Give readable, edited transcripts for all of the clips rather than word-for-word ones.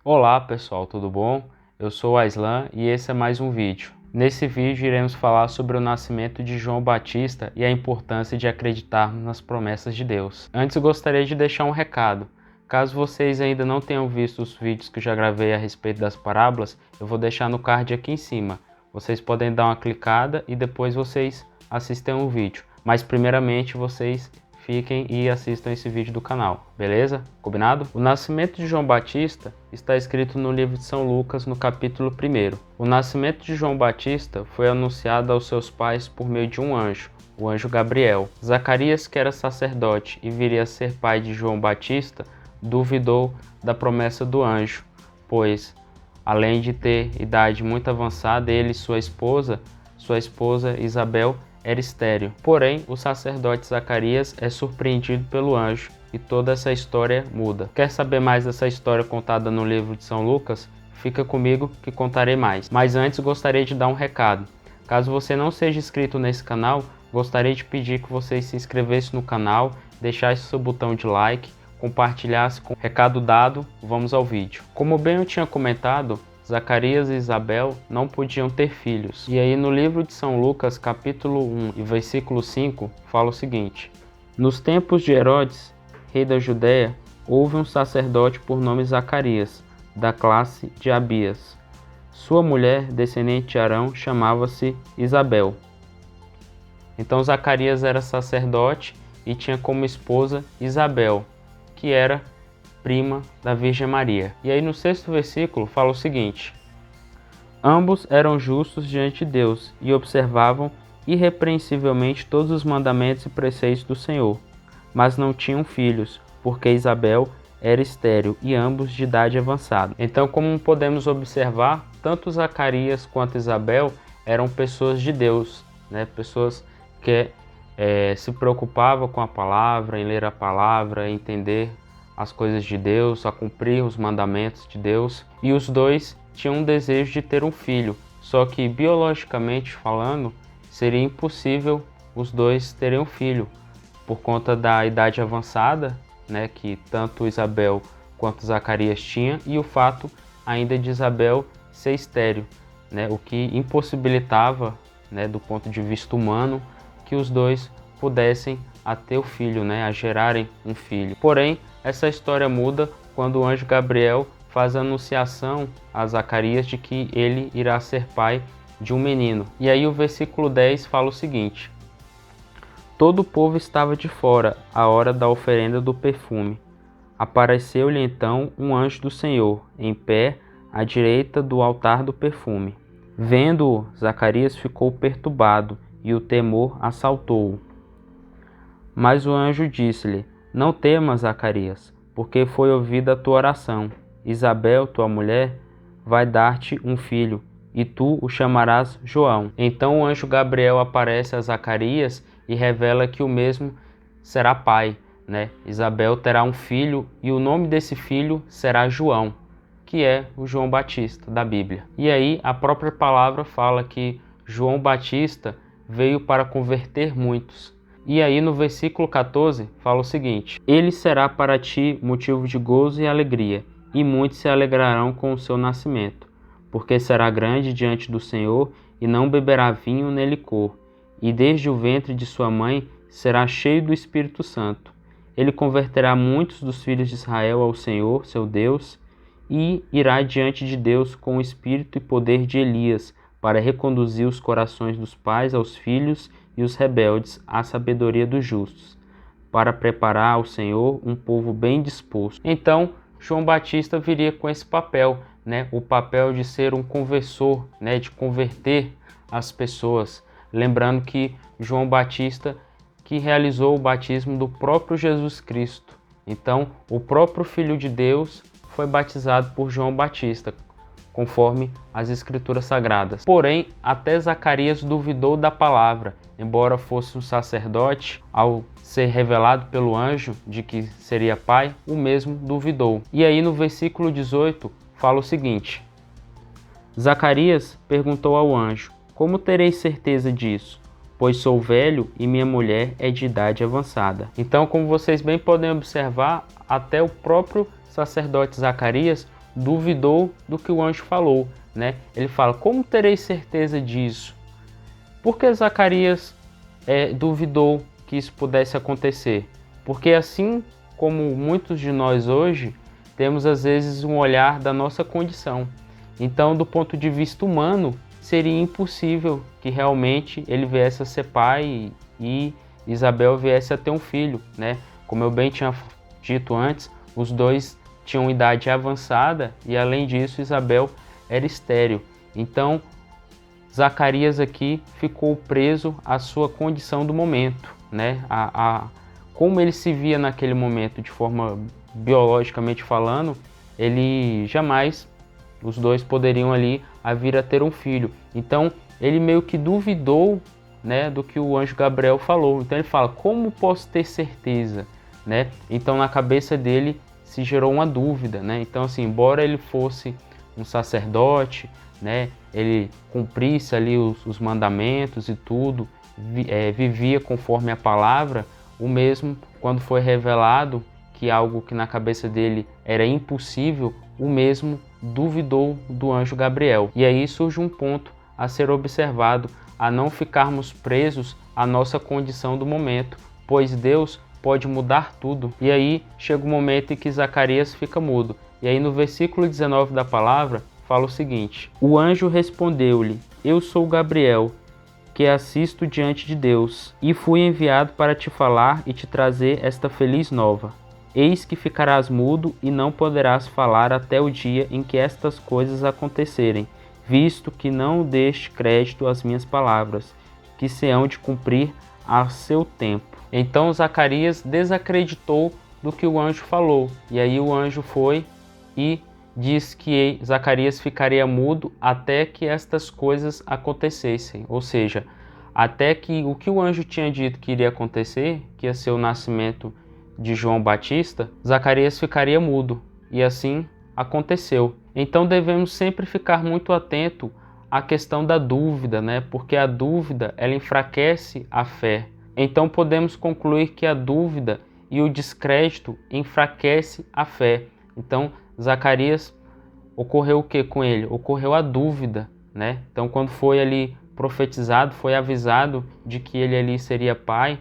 Olá pessoal, tudo bom? Eu sou o Aislan e esse é mais um vídeo. Nesse vídeo iremos falar sobre o nascimento de João Batista e a importância de acreditarmos nas promessas de Deus. Antes eu gostaria de deixar um recado. Caso vocês ainda não tenham visto os vídeos que eu já gravei a respeito das parábolas, eu vou deixar no card aqui em cima. Vocês podem dar uma clicada e depois vocês assistem o vídeo. Mas primeiramente vocês fiquem e assistam esse vídeo do canal, beleza? Combinado? O nascimento de João Batista está escrito no livro de São Lucas, no capítulo 1. O nascimento de João Batista foi anunciado aos seus pais por meio de um anjo, o anjo Gabriel. Zacarias, que era sacerdote e viria a ser pai de João Batista, duvidou da promessa do anjo, pois, além de ter idade muito avançada, ele e sua esposa Isabel, era estéril. Porém, o sacerdote Zacarias é surpreendido pelo anjo e toda essa história muda. Quer saber mais dessa história contada no livro de São Lucas? Fica comigo que contarei mais. Mas antes gostaria de dar um recado. Caso você não seja inscrito nesse canal, gostaria de pedir que você se inscrevesse no canal, deixasse seu botão de like, compartilhasse com o recado dado. Vamos ao vídeo. Como bem eu tinha comentado, Zacarias e Isabel não podiam ter filhos. E aí no livro de São Lucas, capítulo 1 e versículo 5, fala o seguinte: Nos tempos de Herodes, rei da Judéia, houve um sacerdote por nome Zacarias, da classe de Abias. Sua mulher, descendente de Arão, chamava-se Isabel. Então Zacarias era sacerdote e tinha como esposa Isabel, que era prima da Virgem Maria. E aí no 6º versículo fala o seguinte: Ambos eram justos diante de Deus e observavam irrepreensivelmente todos os mandamentos e preceitos do Senhor, mas não tinham filhos, porque Isabel era estéril e ambos de idade avançada. Então, como podemos observar, tanto Zacarias quanto Isabel eram pessoas de Deus, né? Pessoas que se preocupavam com a palavra, em ler a palavra, em entender as coisas de Deus, a cumprir os mandamentos de Deus, e os dois tinham um desejo de ter um filho, só que biologicamente falando, seria impossível os dois terem um filho, por conta da idade avançada, né, que tanto Isabel quanto Zacarias tinham, e o fato ainda de Isabel ser estéril, né, o que impossibilitava, né, do ponto de vista humano, que os dois pudessem a ter o filho, né, a gerarem um filho. Porém, essa história muda quando o anjo Gabriel faz a anunciação a Zacarias de que ele irá ser pai de um menino. E aí o versículo 10 fala o seguinte: Todo o povo estava de fora à hora da oferenda do perfume. Apareceu-lhe então um anjo do Senhor, em pé à direita do altar do perfume. Vendo-o, Zacarias ficou perturbado e o temor assaltou-o. Mas o anjo disse-lhe: Não temas, Zacarias, porque foi ouvida a tua oração. Isabel, tua mulher, vai dar-te um filho, e tu o chamarás João. Então o anjo Gabriel aparece a Zacarias e revela que o mesmo será pai, né? Isabel terá um filho e o nome desse filho será João, que é o João Batista da Bíblia. E aí a própria palavra fala que João Batista veio para converter muitos. E aí no versículo 14 fala o seguinte: Ele será para ti motivo de gozo e alegria, e muitos se alegrarão com o seu nascimento, porque será grande diante do Senhor e não beberá vinho nem licor, e desde o ventre de sua mãe será cheio do Espírito Santo. Ele converterá muitos dos filhos de Israel ao Senhor, seu Deus, e irá diante de Deus com o espírito e poder de Elias, para reconduzir os corações dos pais aos filhos e os rebeldes à sabedoria dos justos, para preparar ao Senhor um povo bem disposto. Então, João Batista viria com esse papel, né? O papel de ser um conversor, né? De converter as pessoas. Lembrando que João Batista que realizou o batismo do próprio Jesus Cristo. Então, o próprio Filho de Deus foi batizado por João Batista, conforme as Escrituras Sagradas. Porém, até Zacarias duvidou da palavra, embora fosse um sacerdote, ao ser revelado pelo anjo de que seria pai, o mesmo duvidou. E aí no versículo 18 fala o seguinte: Zacarias perguntou ao anjo: Como terei certeza disso? Pois sou velho e minha mulher é de idade avançada. Então, como vocês bem podem observar, até o próprio sacerdote Zacarias duvidou do que o anjo falou, né? Ele fala: como terei certeza disso? Por que Zacarias duvidou que isso pudesse acontecer? Porque assim como muitos de nós hoje, temos às vezes um olhar da nossa condição. Então, do ponto de vista humano, seria impossível que realmente ele viesse a ser pai e Isabel viesse a ter um filho, né? Como eu bem tinha dito antes, os dois tinham idade avançada e, além disso, Isabel era estéril. Então, Zacarias aqui ficou preso à sua condição do momento, né? Como ele se via naquele momento, de forma biologicamente falando, ele jamais, os dois poderiam ali vir a ter um filho. Então, ele meio que duvidou, né, do que o anjo Gabriel falou. Então, ele fala: como posso ter certeza? Né? Então, na cabeça dele se gerou uma dúvida, né? Então, assim, embora ele fosse um sacerdote, né, ele cumprisse ali os mandamentos e tudo, vivia conforme a palavra, o mesmo, quando foi revelado que algo que na cabeça dele era impossível, o mesmo duvidou do anjo Gabriel. E aí surge um ponto a ser observado, a não ficarmos presos à nossa condição do momento, pois Deus pode mudar tudo. E aí chega o momento em que Zacarias fica mudo. E aí no versículo 19 da palavra fala o seguinte: o anjo respondeu-lhe: eu sou Gabriel, que assisto diante de Deus, e fui enviado para te falar e te trazer esta feliz nova. Eis que ficarás mudo e não poderás falar até o dia em que estas coisas acontecerem, visto que não deste crédito às minhas palavras, que se hão de cumprir a seu tempo. Então Zacarias desacreditou do que o anjo falou, e aí o anjo foi e diz que Zacarias ficaria mudo até que estas coisas acontecessem, ou seja, até que o que o anjo tinha dito que iria acontecer, que ia ser o nascimento de João Batista, Zacarias ficaria mudo, e assim aconteceu. Então devemos sempre ficar muito atento à questão da dúvida, né? Porque a dúvida, ela enfraquece a fé. Então podemos concluir que a dúvida e o descrédito enfraquece a fé. Então Zacarias, ocorreu o que com ele? Ocorreu a dúvida, né? Então quando foi ali profetizado, foi avisado de que ele ali seria pai,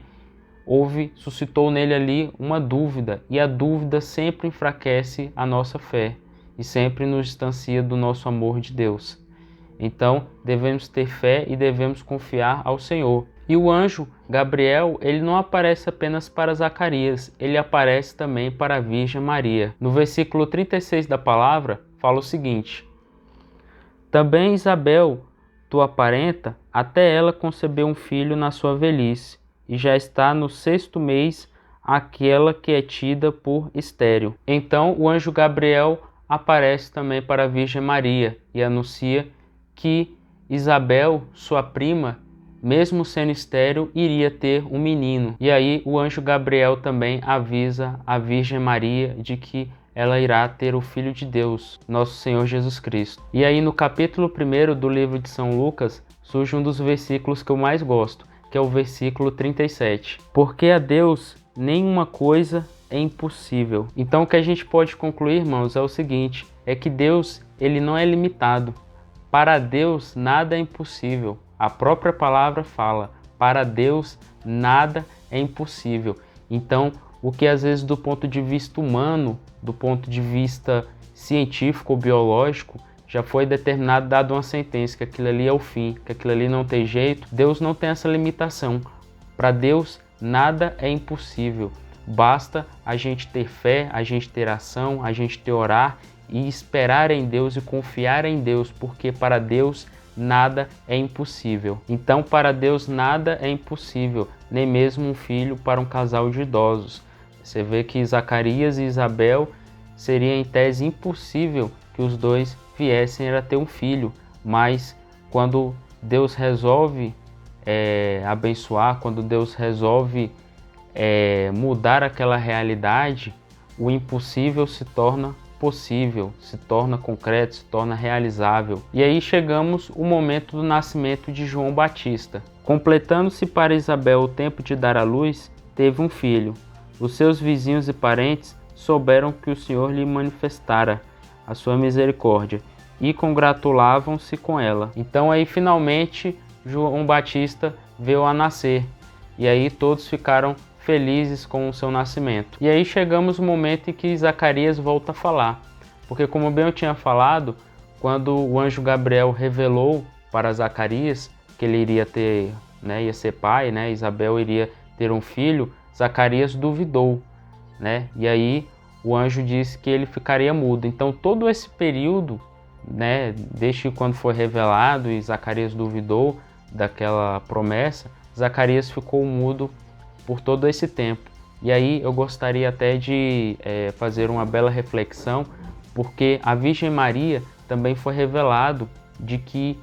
suscitou nele ali uma dúvida, e a dúvida sempre enfraquece a nossa fé e sempre nos distancia do nosso amor de Deus. Então devemos ter fé e devemos confiar ao Senhor. E o anjo Gabriel, ele não aparece apenas para Zacarias, ele aparece também para a Virgem Maria. No versículo 36 da palavra, fala o seguinte: também Isabel, tua parenta, até ela concebeu um filho na sua velhice, e já está no 6º mês aquela que é tida por estéril. Então o anjo Gabriel aparece também para a Virgem Maria e anuncia que Isabel, sua prima, mesmo sendo estéril, iria ter um menino. E aí o anjo Gabriel também avisa a Virgem Maria de que ela irá ter o Filho de Deus, nosso Senhor Jesus Cristo. E aí no capítulo 1 do livro de São Lucas, surge um dos versículos que eu mais gosto, que é o versículo 37. Porque a Deus nenhuma coisa é impossível. Então o que a gente pode concluir, irmãos, é o seguinte, é que Deus, ele não é limitado. Para Deus nada é impossível. A própria palavra fala: para Deus nada é impossível. Então, o que às vezes do ponto de vista humano, do ponto de vista científico ou biológico, já foi determinado, dado uma sentença, que aquilo ali é o fim, que aquilo ali não tem jeito, Deus não tem essa limitação. Para Deus nada é impossível. Basta a gente ter fé, a gente ter ação, a gente ter orar e esperar em Deus e confiar em Deus, porque para Deus nada é impossível. Então, para Deus nada é impossível, nem mesmo um filho para um casal de idosos. Você vê que Zacarias e Isabel seria em tese impossível que os dois viessem a ter um filho, mas quando Deus resolve abençoar, quando Deus resolve mudar aquela realidade, o impossível se torna possível, se torna concreto, se torna realizável. E aí chegamos ao momento do nascimento de João Batista. Completando-se para Isabel o tempo de dar à luz, teve um filho. Os seus vizinhos e parentes souberam que o Senhor lhe manifestara, a sua misericórdia, e congratulavam-se com ela. Então aí finalmente João Batista veio a nascer, e aí todos ficaram felizes com o seu nascimento. E aí chegamos no momento em que Zacarias volta a falar, porque como bem eu tinha falado, quando o anjo Gabriel revelou para Zacarias que ele iria ter, ia ser pai, Isabel iria ter um filho, Zacarias duvidou, e aí o anjo disse que ele ficaria mudo. Então todo esse período, desde quando foi revelado e Zacarias duvidou daquela promessa, Zacarias ficou mudo por todo esse tempo. E aí eu gostaria até de fazer uma bela reflexão, porque a Virgem Maria também foi revelado de que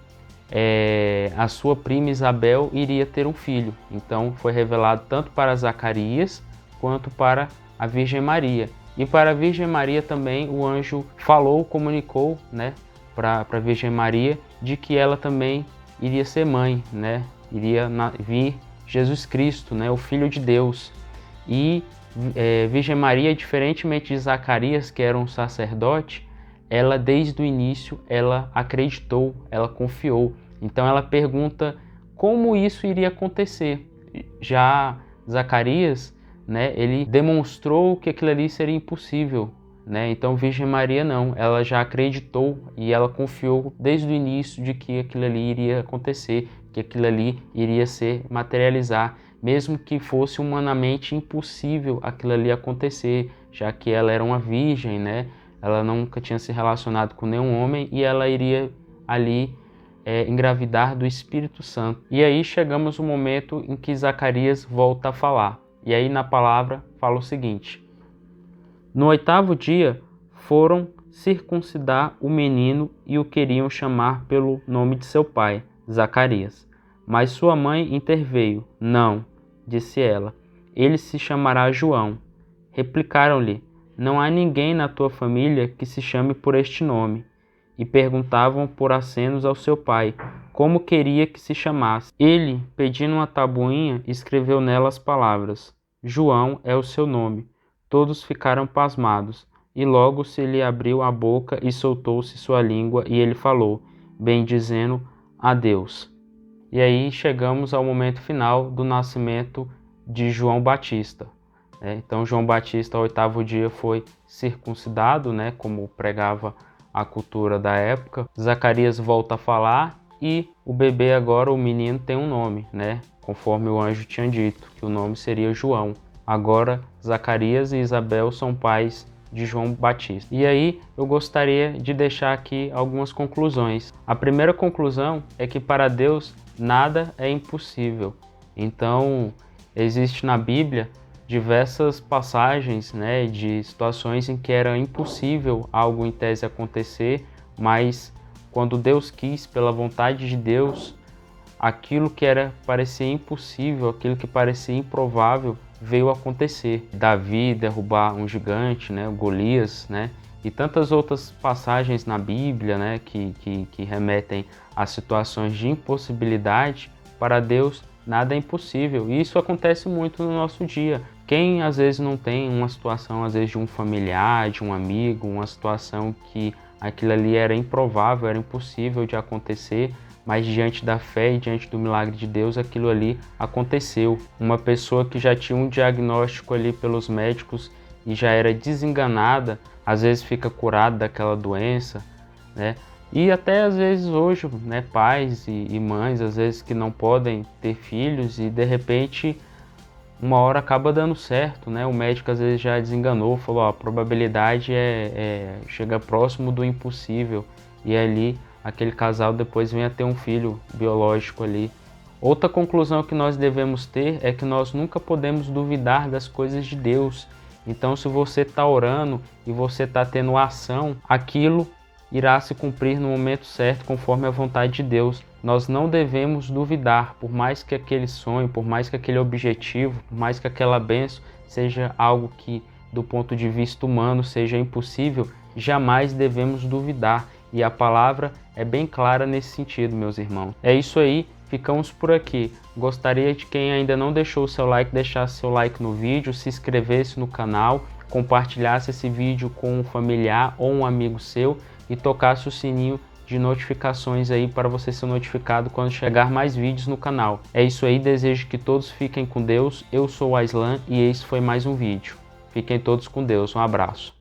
a sua prima Isabel iria ter um filho. Então foi revelado tanto para Zacarias quanto para a Virgem Maria. E para a Virgem Maria também o anjo comunicou, para a Virgem Maria de que ela também iria ser mãe, iria vir Jesus Cristo, o Filho de Deus. E Virgem Maria, diferentemente de Zacarias, que era um sacerdote, ela desde o início ela acreditou, ela confiou. Então ela pergunta como isso iria acontecer. Já Zacarias, ele demonstrou que aquilo ali seria impossível, Então Virgem Maria não, ela já acreditou e ela confiou desde o início de que aquilo ali iria acontecer, que aquilo ali iria se materializar, mesmo que fosse humanamente impossível aquilo ali acontecer, já que ela era uma virgem, Ela nunca tinha se relacionado com nenhum homem e ela iria ali engravidar do Espírito Santo. E aí chegamos no momento em que Zacarias volta a falar. E aí na palavra fala o seguinte: no 8º dia foram circuncidar o menino e o queriam chamar pelo nome de seu pai, Zacarias. Mas sua mãe interveio. Não, disse ela, ele se chamará João. Replicaram-lhe: não há ninguém na tua família que se chame por este nome. E perguntavam por acenos ao seu pai, como queria que se chamasse. Ele, pedindo uma tabuinha, escreveu nela as palavras: João é o seu nome. Todos ficaram pasmados, e logo se lhe abriu a boca e soltou-se sua língua, e ele falou, bendizendo a Deus. E aí chegamos ao momento final do nascimento de João Batista. Então João Batista, ao 8º dia, foi circuncidado, como pregava a cultura da época. Zacarias volta a falar e o bebê agora, o menino, tem um nome, conforme o anjo tinha dito, que o nome seria João. Agora Zacarias e Isabel são pais de João Batista. E aí eu gostaria de deixar aqui algumas conclusões. A primeira conclusão é que para Deus nada é impossível. Então existe na Bíblia diversas passagens, de situações em que era impossível algo em tese acontecer, mas quando Deus quis, pela vontade de Deus, aquilo que parecia impossível, aquilo que parecia improvável, veio acontecer. Davi derrubar um gigante, o Golias, e tantas outras passagens na Bíblia, que remetem a situações de impossibilidade. Para Deus nada é impossível, e isso acontece muito no nosso dia. Quem às vezes não tem uma situação, às vezes de um familiar, de um amigo, uma situação que aquilo ali era improvável, era impossível de acontecer, mas diante da fé e diante do milagre de Deus, aquilo ali aconteceu. Uma pessoa que já tinha um diagnóstico ali pelos médicos e já era desenganada, às vezes fica curada daquela doença, E até às vezes hoje, pais e mães, às vezes que não podem ter filhos e de repente uma hora acaba dando certo, O médico às vezes já desenganou, falou, a probabilidade chega próximo do impossível, e ali aquele casal depois vem a ter um filho biológico ali. Outra conclusão que nós devemos ter é que nós nunca podemos duvidar das coisas de Deus. Então se você está orando e você está tendo ação, aquilo irá se cumprir no momento certo, conforme a vontade de Deus. Nós não devemos duvidar, por mais que aquele sonho, por mais que aquele objetivo, por mais que aquela bênção seja algo que, do ponto de vista humano, seja impossível, jamais devemos duvidar. E a palavra é bem clara nesse sentido, meus irmãos. É isso aí, ficamos por aqui. Gostaria de quem ainda não deixou o seu like, deixasse seu like no vídeo, se inscrevesse no canal, compartilhasse esse vídeo com um familiar ou um amigo seu e tocasse o sininho de notificações aí para você ser notificado quando chegar mais vídeos no canal. É isso aí, desejo que todos fiquem com Deus. Eu sou o Aislan e esse foi mais um vídeo. Fiquem todos com Deus, um abraço.